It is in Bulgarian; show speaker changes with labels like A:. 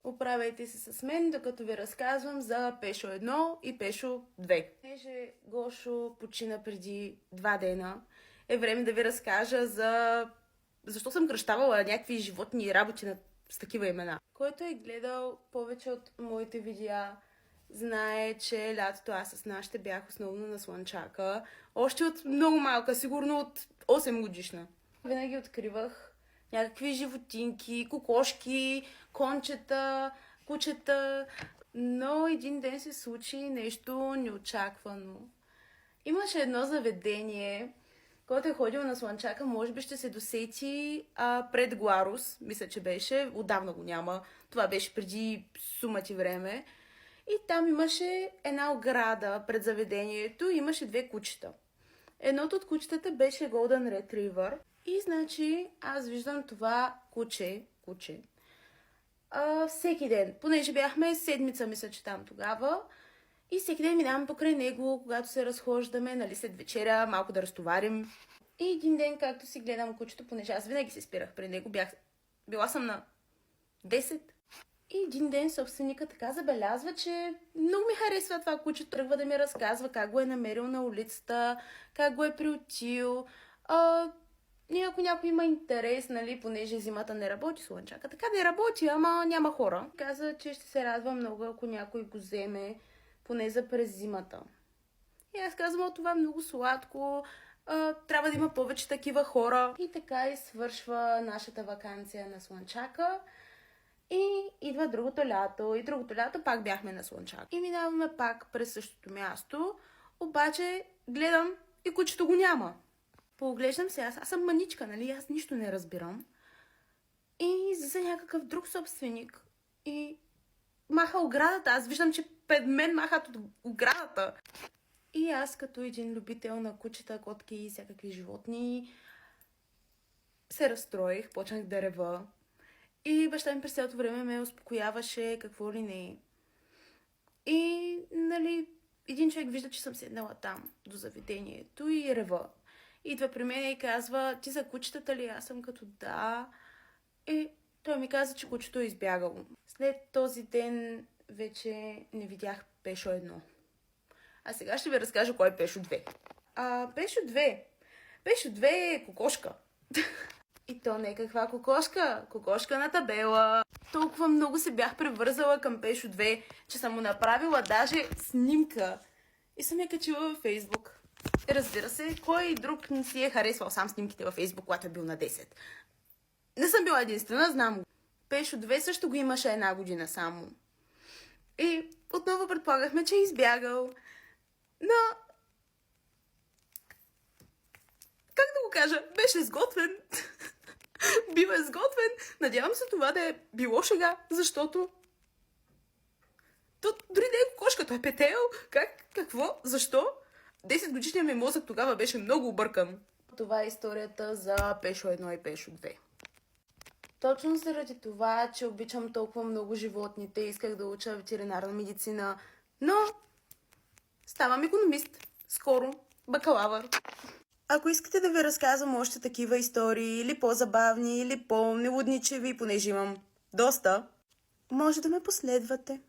A: Оправяйте се с мен, докато ви разказвам за Пешо 1 и Пешо 2. Понеже Гошо почина преди 2 дена, е време да ви разкажа защо съм кръщавала някакви животни работи с такива имена. Който е гледал повече от моите видеа, знае, че лятото аз с нашите бях основно на Слънчака. Още от много малка, сигурно от 8 годишна. Винаги откривах някакви животинки, кокошки, кончета, кучета. Но един ден се случи нещо неочаквано. Имаше едно заведение, който е ходил на Слънчака, може би ще се досети пред Гларус, мисля, че беше, отдавна го няма, това беше преди сумати време. И там имаше една ограда пред заведението и имаше 2 кучета. Едното от кучетата беше Golden Retriever. И значи аз виждам това куче, всеки ден, понеже бяхме седмица, мисля, че там тогава. И всеки ден минавам покрай него, когато се разхождаме, нали, след вечеря, малко да разтоварим. И един ден, както си гледам кучето, понеже аз винаги се спирах при него, била съм на 10. И един ден собственика така забелязва, че много ми харесва това куче. Тръгва да ми разказва как го е намерил на улицата, как го е приютил. Ако някой има интерес, нали, понеже зимата не работи Слънчака. Така не работи, ама няма хора. Каза, че ще се радва много, ако някой го вземе, поне за през зимата. И аз казвам, това е много сладко, трябва да има повече такива хора. И така и свършва нашата ваканция на Слънчака. И идва другото лято. И другото лято пак бяхме на Слънчака. И минаваме пак през същото място. Обаче гледам и кучето го няма. Поглеждам се, аз съм маничка, нали? Аз нищо не разбирам. И за някакъв друг собственик. И маха оградата. Аз виждам, че пред мен махат от оградата. И аз като един любител на кучета, котки и всякакви животни се разстроих, почнах да рева. И баща ми през цялото време ме успокояваше какво ли не. И, нали, един човек вижда, че съм седнала там до заведението и рева. Идва при мен и казва, ти за кучетата ли? Аз съм като да. И той ми каза, че кучето е избягало. След този ден вече не видях Пешо 1. А сега ще ви разкажа кой е Пешо 2. Пешо 2. Пешо 2 е кокошка. И то не е каква кокошка. Кокошка на табела. Толкова много се бях превързала към Пешо 2, че съм му направила даже снимка. И съм я качила във Фейсбук. Разбира се, кой друг не си е харесвал сам снимките във Фейсбук, когато е бил на 10. Не съм била единствена, знам го. Пешо 2 също го имаше 1 година само. И отново предполагахме, че е избягал. Но как да го кажа? Беше сготвен. Бил е сготвен. Надявам се това да е било шега, защото дори не е кокошка, той е петел. Как? Какво? Защо? 10 годишният ми мозък тогава беше много объркан. Това е историята за Пешо 1 и Пешо 2. Точно заради това, че обичам толкова много животните, исках да уча ветеринарна медицина, но ставам икономист. Скоро бакалавър. Ако искате да ви разказвам още такива истории, или по-забавни, или по-нелудничеви, понеже имам доста, може да ме последвате.